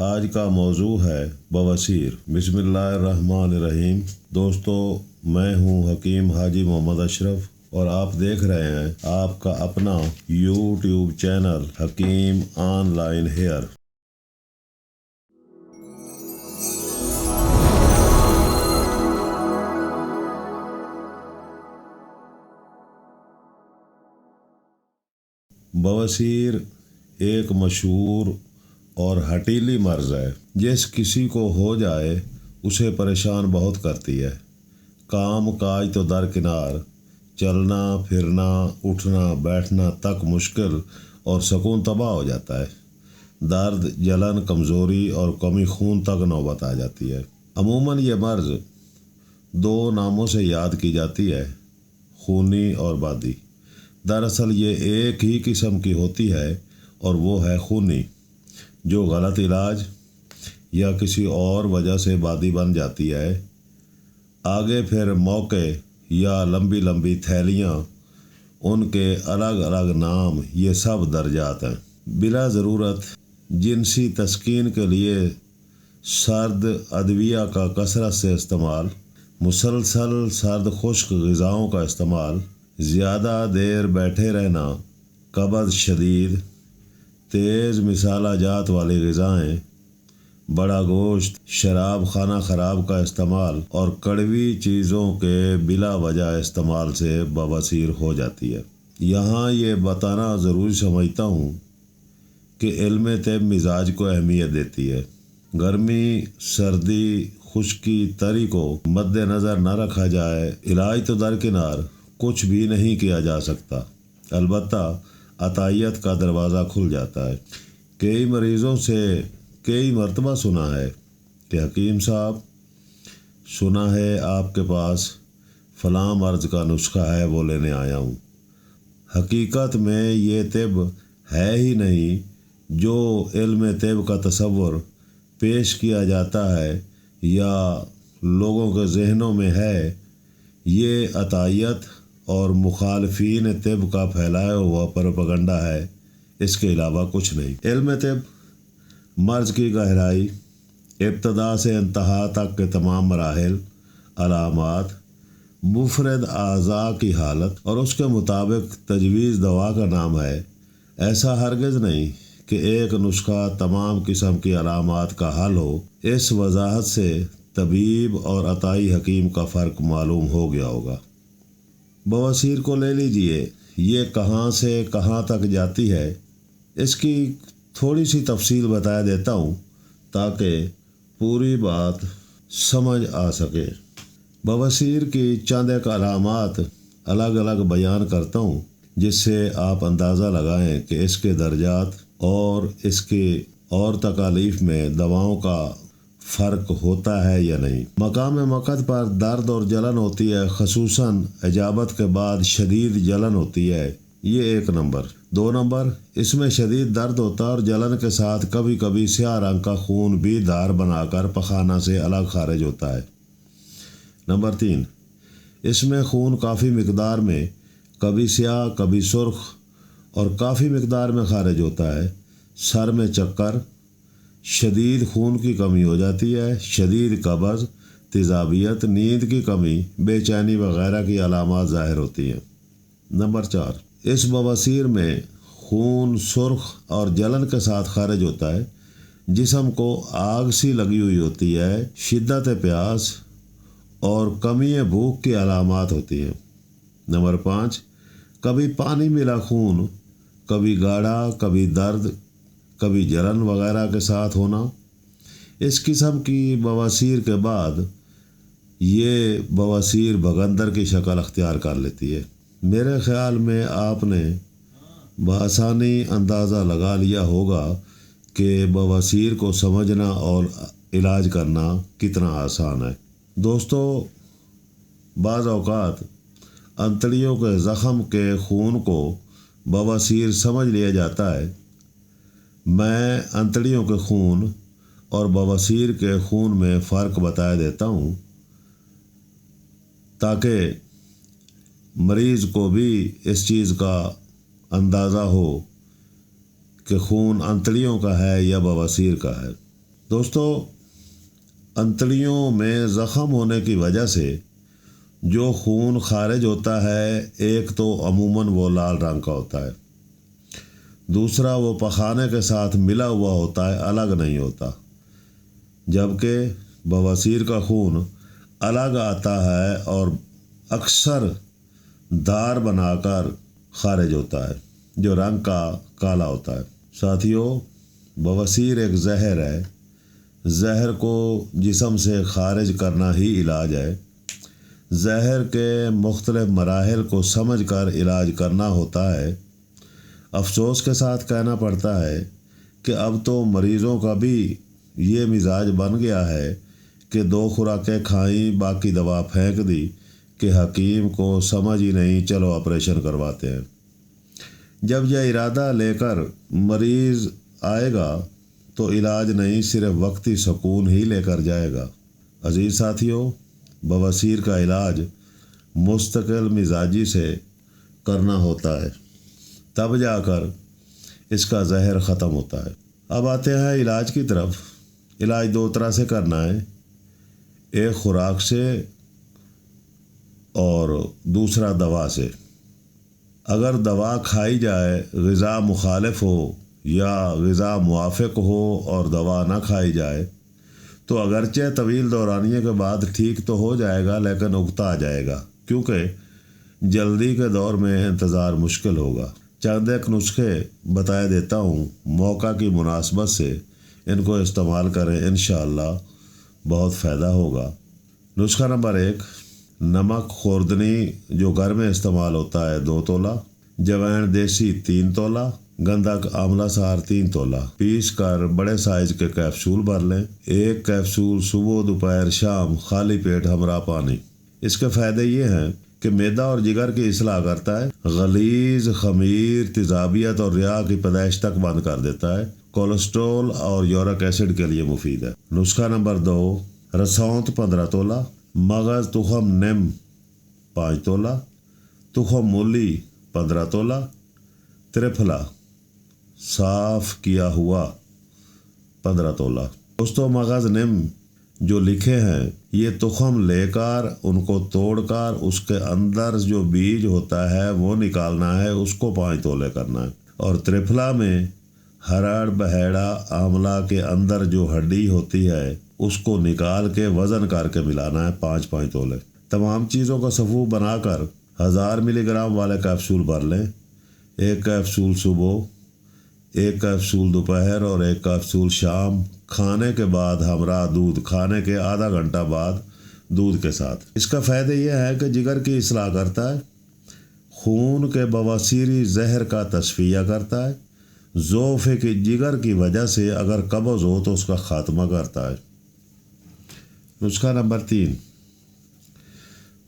آج کا موضوع ہے بواسیر۔ بسم اللہ الرحمن الرحیم۔ دوستو، میں ہوں حکیم حاجی محمد اشرف اور آپ دیکھ رہے ہیں آپ کا اپنا یوٹیوب چینل حکیم آن لائن ہیئر۔ بواسیر ایک مشہور اور ہٹیلی مرض ہے، جس کسی کو ہو جائے اسے پریشان بہت کرتی ہے۔ کام کاج تو درکنار، چلنا پھرنا اٹھنا بیٹھنا تک مشکل اور سکون تباہ ہو جاتا ہے۔ درد، جلن، کمزوری اور کمی خون تک نوبت آ جاتی ہے۔ عموماً یہ مرض دو ناموں سے یاد کی جاتی ہے، خونی اور بادی۔ دراصل یہ ایک ہی قسم کی ہوتی ہے اور وہ ہے خونی، جو غلط علاج یا کسی اور وجہ سے بادی بن جاتی ہے۔ آگے پھر موقع یا لمبی لمبی تھیلیاں، ان کے الگ الگ نام، یہ سب درجات ہیں۔ بلا ضرورت جنسی تسکین کے لیے سرد ادویہ کا کثرت سے استعمال، مسلسل سرد خشک غذاؤں کا استعمال، زیادہ دیر بیٹھے رہنا، قبض شدید، تیز مسالہ جات والی غذائیں، بڑا گوشت، شراب خانہ خراب کا استعمال اور کڑوی چیزوں کے بلا وجہ استعمال سے بواسیر ہو جاتی ہے۔ یہاں یہ بتانا ضروری سمجھتا ہوں کہ علم طب مزاج کو اہمیت دیتی ہے۔ گرمی، سردی، خشکی، تری کو مد نظر نہ رکھا جائے، علاج تو درکنار، کچھ بھی نہیں کیا جا سکتا۔ البتہ عطائیت کا دروازہ کھل جاتا ہے۔ کئی مریضوں سے کئی مرتبہ سنا ہے کہ حکیم صاحب، سنا ہے آپ کے پاس فلاں مرض کا نسخہ ہے، وہ لینے آیا ہوں۔ حقیقت میں یہ طب ہے ہی نہیں جو علم طب کا تصور پیش کیا جاتا ہے یا لوگوں کے ذہنوں میں ہے۔ یہ عطائیت اور مخالفین طب کا پھیلایا ہوا پروپیگنڈا ہے، اس کے علاوہ کچھ نہیں۔ علم طب مرض کی گہرائی، ابتدا سے انتہا تک کے تمام مراحل، علامات، مفرد اعضاء کی حالت اور اس کے مطابق تجویز دوا کا نام ہے۔ ایسا ہرگز نہیں کہ ایک نسخہ تمام قسم کی علامات کا حل ہو۔ اس وضاحت سے طبیب اور عطائی حکیم کا فرق معلوم ہو گیا ہوگا۔ بواسیر کو لے لیجئے، یہ کہاں سے کہاں تک جاتی ہے، اس کی تھوڑی سی تفصیل بتا دیتا ہوں تاکہ پوری بات سمجھ آ سکے۔ بواسیر کی چند ایک علامات الگ الگ بیان کرتا ہوں، جس سے آپ اندازہ لگائیں کہ اس کے درجات اور اس کی اور تکالیف میں دواؤں کا فرق ہوتا ہے یا نہیں۔ مقام مقعد پر درد اور جلن ہوتی ہے، خصوصاً اجابت کے بعد شدید جلن ہوتی ہے، یہ 1 نمبر۔ 2 نمبر، اس میں شدید درد ہوتا ہے اور جلن کے ساتھ کبھی کبھی سیاہ رنگ کا خون بھی دھار بنا کر پخانہ سے الگ خارج ہوتا ہے۔ نمبر 3، اس میں خون کافی مقدار میں، کبھی سیاہ کبھی سرخ اور کافی مقدار میں خارج ہوتا ہے۔ سر میں چکر، شدید خون کی کمی ہو جاتی ہے، شدید قبض، تیزابیت، نیند کی کمی، بے چینی وغیرہ کی علامات ظاہر ہوتی ہیں۔ نمبر 4، اس بواسیر میں خون سرخ اور جلن کے ساتھ خارج ہوتا ہے، جسم کو آگ سی لگی ہوئی ہوتی ہے، شدت پیاس اور کمی بھوک کی علامات ہوتی ہیں۔ نمبر 5، کبھی پانی ملا خون، کبھی گاڑھا، کبھی درد، کبھی جلن وغیرہ کے ساتھ ہونا۔ اس قسم کی بواسیر کے بعد یہ بواسیر بھگندر کی شکل اختیار کر لیتی ہے۔ میرے خیال میں آپ نے بآسانی اندازہ لگا لیا ہوگا کہ بواسیر کو سمجھنا اور علاج کرنا کتنا آسان ہے۔ دوستو، بعض اوقات انتڑیوں کے زخم کے خون کو بواسیر سمجھ لیا جاتا ہے۔ میں انتڑیوں کے خون اور بواسیر کے خون میں فرق بتا دیتا ہوں تاکہ مریض کو بھی اس چیز کا اندازہ ہو کہ خون انتڑیوں کا ہے یا بواسیر کا ہے۔ دوستو، انتڑیوں میں زخم ہونے کی وجہ سے جو خون خارج ہوتا ہے، ایک تو عموماً وہ لال رنگ کا ہوتا ہے، دوسرا وہ پخانے کے ساتھ ملا ہوا ہوتا ہے، الگ نہیں ہوتا، جبکہ بواسیر کا خون الگ آتا ہے اور اکثر دار بنا کر خارج ہوتا ہے، جو رنگ کا کالا ہوتا ہے۔ ساتھیو، بواسیر ایک زہر ہے۔ زہر کو جسم سے خارج کرنا ہی علاج ہے۔ زہر کے مختلف مراحل کو سمجھ کر علاج کرنا ہوتا ہے۔ افسوس کے ساتھ کہنا پڑتا ہے کہ اب تو مریضوں کا بھی یہ مزاج بن گیا ہے کہ 2 خوراکیں کھائیں، باقی دوا پھینک دی کہ حکیم کو سمجھ ہی نہیں، چلو آپریشن کرواتے ہیں۔ جب یہ ارادہ لے کر مریض آئے گا تو علاج نہیں، صرف وقتی سکون ہی لے کر جائے گا۔ عزیز ساتھیوں، بواسیر کا علاج مستقل مزاجی سے کرنا ہوتا ہے، تب جا کر اس کا زہر ختم ہوتا ہے۔ اب آتے ہیں علاج کی طرف۔ علاج 2 طرح سے کرنا ہے، ایک خوراک سے اور دوسرا دوا سے۔ اگر دوا کھائی جائے، غذا مخالف ہو یا غذا موافق ہو اور دوا نہ کھائی جائے تو اگرچہ طویل دورانیے کے بعد ٹھیک تو ہو جائے گا، لیکن اکتا آ جائے گا، کیونکہ جلدی کے دور میں انتظار مشکل ہوگا۔ چند ایک نسخے بتائے دیتا ہوں، موقع کی مناسبت سے ان کو استعمال کریں، انشاءاللہ بہت فائدہ ہوگا۔ نسخہ نمبر 1، نمک خوردنی جو گھر میں استعمال ہوتا ہے 2 تولہ، جوائن دیسی 3 تولہ، گندھک آملہ سار 3 تولہ، پیس کر بڑے سائز کے کیپسول بھر لیں۔ 1 کیپسول صبح، دوپہر، شام، خالی پیٹ ہمراہ پانی۔ اس کے فائدے یہ ہیں کہ معدہ اور جگر کی اصلاح کرتا ہے، غلیظ، خمیر، تیزابیت اور ریا کی پیدائش تک بند کر دیتا ہے، کولیسٹرول اور یورک ایسڈ کے لیے مفید ہے۔ نسخہ نمبر 2، رسونت 15 تولہ، مغز تخم نم 5 تولہ، تخم مولی 15 تولہ، ترپھلا صاف کیا ہوا 15 تولہ۔ دوستو، مغز نم جو لکھے ہیں، یہ تخم لے کر ان کو توڑ کر اس کے اندر جو بیج ہوتا ہے وہ نکالنا ہے، اس کو 5 تولے کرنا ہے۔ اور ترپھلا میں ہرڑ، بہیڑا، آملہ کے اندر جو ہڈی ہوتی ہے اس کو نکال کے وزن کر کے ملانا ہے، 5 تولے۔ تمام چیزوں کا صفوف بنا کر 1000 ملی گرام والے کیپسول بھر لیں۔ 1 کیپسول صبح، 1 کیپسول دوپہر اور 1 کیپسول شام، کھانے کے بعد ہمراہ دودھ، کھانے کے آدھا گھنٹہ بعد دودھ کے ساتھ۔ اس کا فائدہ یہ ہے کہ جگر کی اصلاح کرتا ہے، خون کے بواسیری زہر کا تصفیہ کرتا ہے، ضعف کی جگر کی وجہ سے اگر قبض ہو تو اس کا خاتمہ کرتا ہے۔ نسخہ نمبر 3،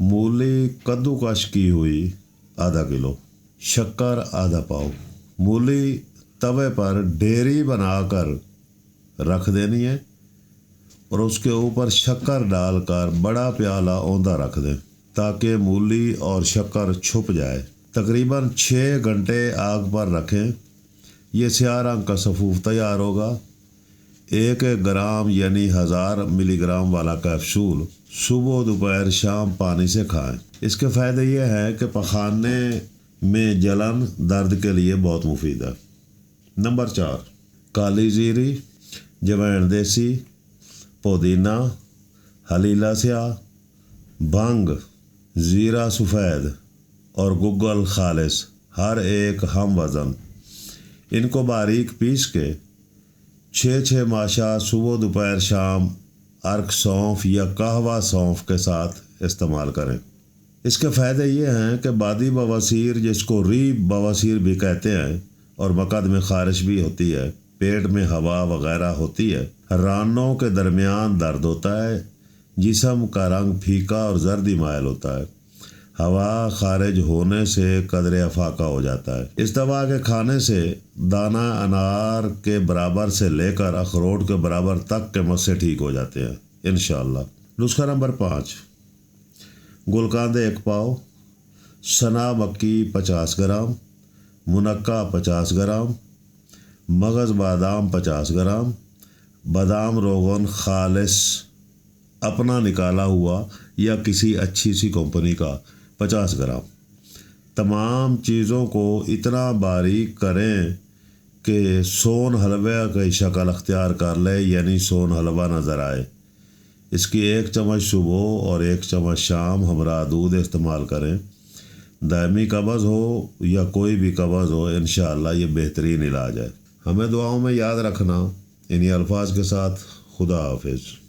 مولی کدو کش کی ہوئی ½ کلو، شکر ½ پاؤ۔ مولی توے پر ڈھیری بنا کر رکھ دینی ہے اور اس کے اوپر شکر ڈال کر بڑا پیالہ اوندا رکھ دیں تاکہ مولی اور شکر چھپ جائے۔ تقریباً 6 گھنٹے آگ پر رکھیں۔ یہ سیاہ رنگ کا صفوف تیار ہوگا۔ 1 گرام یعنی 1000 ملی گرام والا کیپسول صبح، دوپہر، شام پانی سے کھائیں۔ اس کے فائدے یہ ہیں کہ پخانے میں جلن، درد کے لیے بہت مفید ہے۔ نمبر 4، کالی زیری، جوائن دیسی، پودینہ، ہلیلا سیاہ، بھنگ، زیرہ سفید اور گگل خالص، ہر ایک ہم وزن۔ ان کو باریک پیس کے 6 ماشا صبح، دوپہر، شام ارک سونف یا قہوہ سونف کے ساتھ استعمال کریں۔ اس کے فائدے یہ ہیں کہ بادی بواسیر، جس کو ریب بواسیر بھی کہتے ہیں، اور مقد میں خارش بھی ہوتی ہے، پیٹ میں ہوا وغیرہ ہوتی ہے، رانوں کے درمیان درد ہوتا ہے، جسم کا رنگ پھیکا اور زردی مائل ہوتا ہے، ہوا خارج ہونے سے قدر افاقہ ہو جاتا ہے۔ اس دوا کے کھانے سے دانہ انار کے برابر سے لے کر اخروٹ کے برابر تک کے مسے ٹھیک ہو جاتے ہیں، انشاءاللہ۔ نسخہ نمبر 5، گلقند 1 پاؤ، سنا مکی 50 گرام، منقع 50 گرام، مغز بادام 50 گرام، بادام روغن خالص اپنا نکالا ہوا یا کسی اچھی سی کمپنی کا 50 گرام۔ تمام چیزوں کو اتنا باریک کریں کہ سون حلوہ کی شکل اختیار کر لے، یعنی سون حلوہ نظر آئے۔ اس کی 1 چمچ صبح اور 1 چمچ شام ہمراہ دودھ استعمال کریں۔ دائمی قبض ہو یا کوئی بھی قبض ہو، انشاءاللہ یہ بہترین علاج ہے۔ ہمیں دعاؤں میں یاد رکھنا۔ انہی الفاظ کے ساتھ خدا حافظ۔